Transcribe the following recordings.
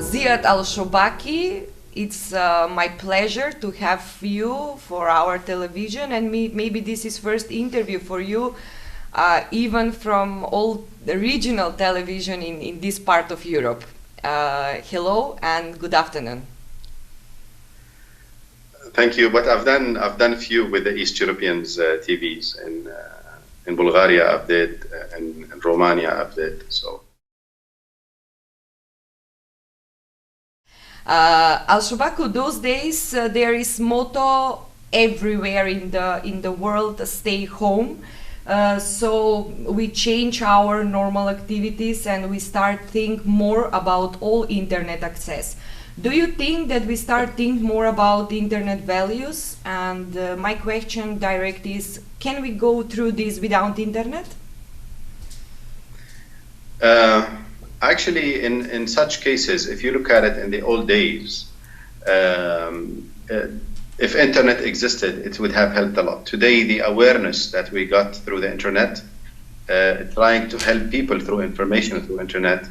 Ziad Al-Shobaki, it's my pleasure to have you for our television, and maybe this is first interview for you, even from all the regional television in this part of Europe. Hello and good afternoon. Thank you, but I've done a few with the East Europeans TVs in Bulgaria. I've did in Romania. I've did so. Al-Shabaku, those days there is motto everywhere in the world: stay home. So we change our normal activities and we start think more about all internet access. Do you think that we start think more about internet values? And my question direct is, can we go through this without internet? Actually, in such cases, if you look at it in the old days, if internet existed, it would have helped a lot. Today, the awareness that we got through the internet, trying to help people through information through internet,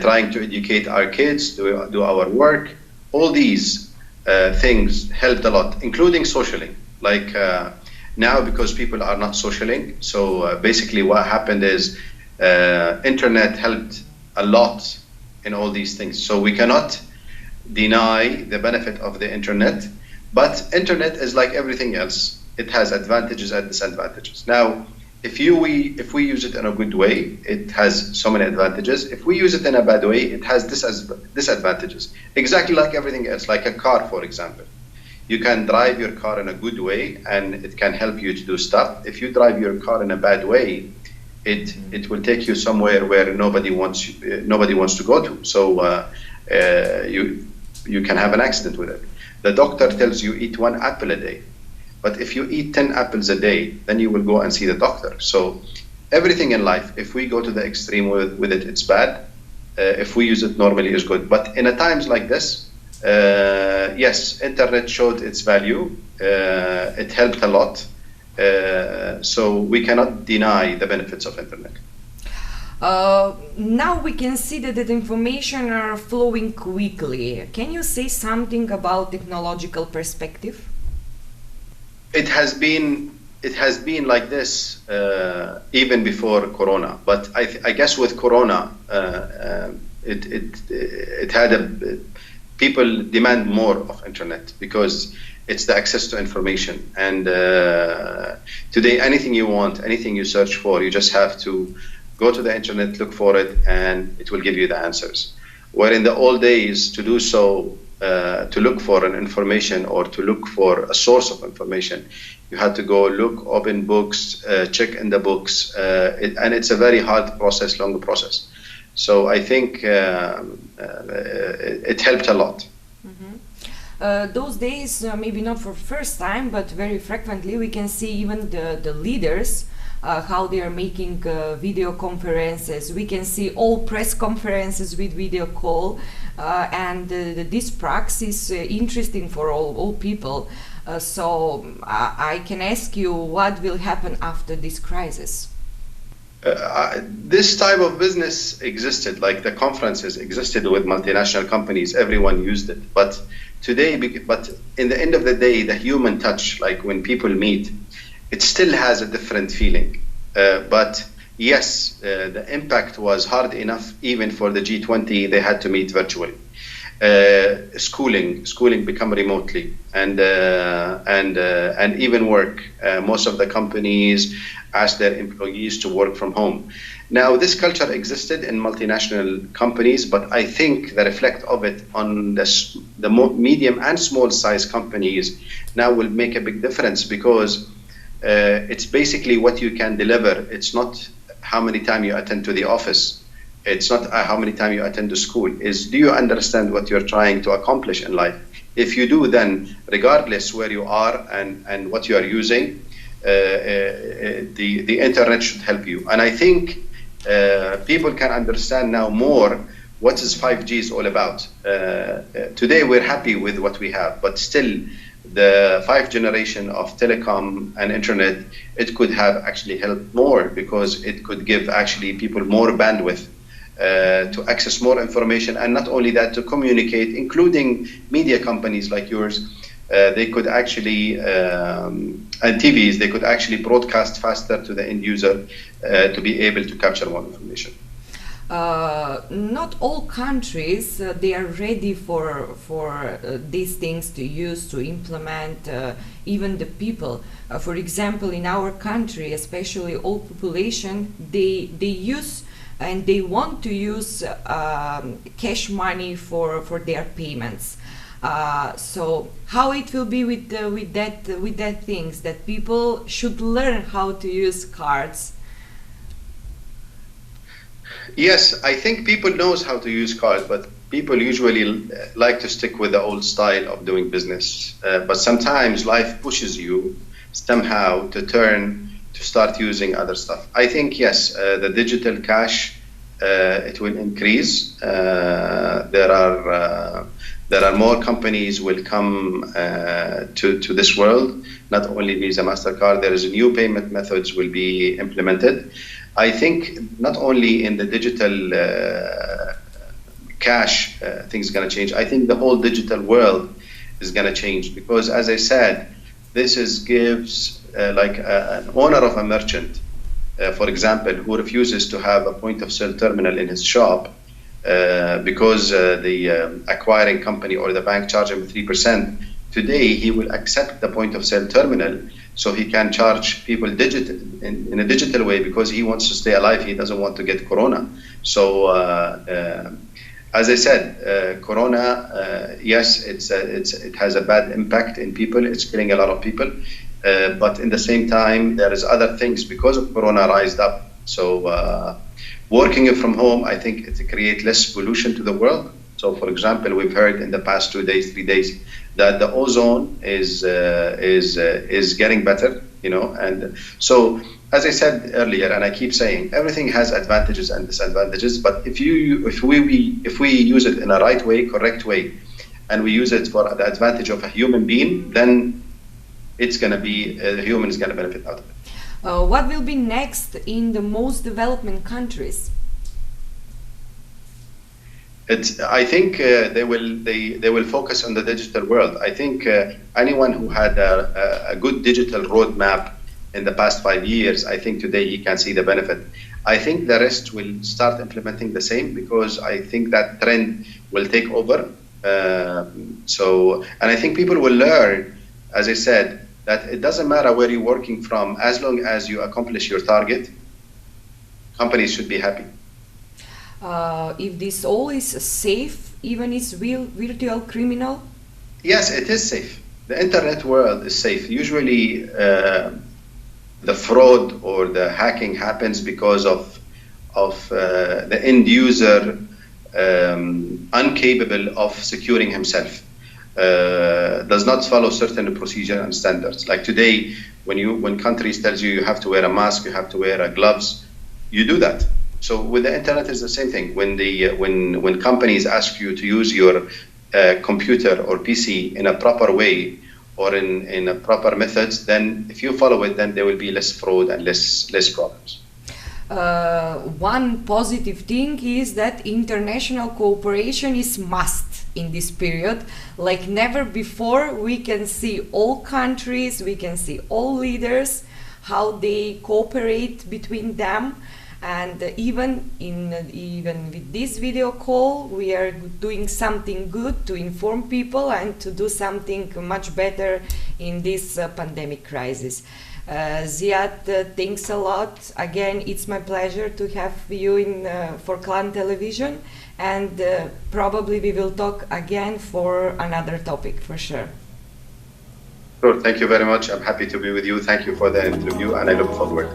trying to educate our kids, do our work, all these things helped a lot, including socialing. Like now, because people are not socialing, so basically what happened is internet helped a lot in all these things. So we cannot deny the benefit of the internet, but internet is like everything else. It has advantages and disadvantages. Now, if we use it in a good way, it has so many advantages. If we use it in a bad way, it has disadvantages. Exactly like everything else, like a car, for example. You can drive your car in a good way and it can help you to do stuff. If you drive your car in a bad way, it will take you somewhere where nobody wants to go to. So you can have an accident with it. The doctor tells you eat 1 apple a day. But if you eat 10 apples a day, then you will go and see the doctor. So everything in life, if we go to the extreme with it, it's bad. If we use it normally, it's good. But in a times like this, yes, internet showed its value. It helped a lot. So we cannot deny the benefits of internet. Now we can see that the information are flowing quickly. Can you say something about technological perspective? It has been like this even before Corona, but I guess with Corona, it had people demand more of internet because it's the access to information. And today, anything you want, anything you search for, you just have to go to the internet, look for it, and it will give you the answers. Where in the old days, to do so, to look for an information or to look for a source of information, you had to go look, open books, check in the books, and it's a very hard process, long process. So I think it helped a lot. Mm-hmm. Those days, maybe not for first time, but very frequently, we can see even the leaders, how they are making video conferences. We can see all press conferences with video call, and this practice is interesting for all people. So I can ask you, what will happen after this crisis? This type of business existed, like the conferences existed with multinational companies, everyone used it. But today, but in the end of the day, the human touch, like when people meet, it still has a different feeling. But yes, the impact was hard enough even for the G20, they had to meet virtually. Schooling become remotely, and even work. Most of the companies ask their employees to work from home. Now, this culture existed in multinational companies, but I think the reflect of it on the medium and small size companies now will make a big difference, because it's basically what you can deliver. It's not how many times you attend to the office. It's not how many times you attend to school. It's, do you understand what you're trying to accomplish in life? If you do, then regardless where you are and what you are using, the internet should help you. And I think people can understand now more what is 5G is all about. Today we're happy with what we have, but still the 5th generation of telecom and internet, it could have actually helped more, because it could give actually people more bandwidth to access more information, and not only that, to communicate, including media companies like yours. They could actually, and TVs, they could actually broadcast faster to the end user to be able to capture more information. Not all countries they are ready for these things to use, to implement, even the people. For example, in our country, especially old population, they use and they want to use cash money for their payments. So how it will be with that things that people should learn how to use cards? Yes, I think people knows how to use cards, but people usually like to stick with the old style of doing business. But sometimes life pushes you somehow to start using other stuff. I think yes, the digital cash it will increase. There are more companies will come to this world. Not only Visa, Mastercard. There is new payment methods will be implemented. I think not only in the digital cash things going to change. I think the whole digital world is going to change, because, as I said, this gives like an owner of a merchant, for example, who refuses to have a point of sale terminal in his shop because the acquiring company or the bank charge him 3%. Today, he will accept the point of sale terminal, so he can charge people in a digital way, because he wants to stay alive. He doesn't want to get corona. So, as I said, corona, yes, it has a bad impact in people. It's killing a lot of people. But in the same time, there is other things because of corona rised up. So, working from home, I think it creates less pollution to the world. So, for example, we've heard in the past 2 days, 3 days, that the ozone is getting better, and so, as I said earlier, and I keep saying, everything has advantages and disadvantages. But if we use it in a right way, correct way, and we use it for the advantage of a human being, then it's going to be the human is going to benefit out of it. What will be next in the most developing countries? I think they will focus on the digital world. I think anyone who had a good digital roadmap in the past 5 years, I think today he can see the benefit. I think the rest will start implementing the same, because I think that trend will take over. And I think people will learn, as I said, that it doesn't matter where you're working from, as long as you accomplish your target, companies should be happy. If this all is safe, even it's virtual criminal? Yes, it is safe. The internet world is safe. Usually the fraud or the hacking happens because of the end user incapable of securing himself. Does not follow certain procedure and standards. Like today, when countries tells you have to wear a mask, you have to wear gloves, you do that. So with the internet, it's the same thing. When companies ask you to use your computer or PC in a proper way or in a proper methods, then if you follow it, then there will be less fraud and less problems. One positive thing is that international cooperation is must in this period. Like never before, we can see all countries, we can see all leaders, how they cooperate between them. And even with this video call, we are doing something good to inform people and to do something much better in this pandemic crisis. Ziad, thanks a lot. Again, it's my pleasure to have you for Klan Television, and probably we will talk again for another topic for sure. Sure, thank you very much. I'm happy to be with you. Thank you for the interview, and I look forward.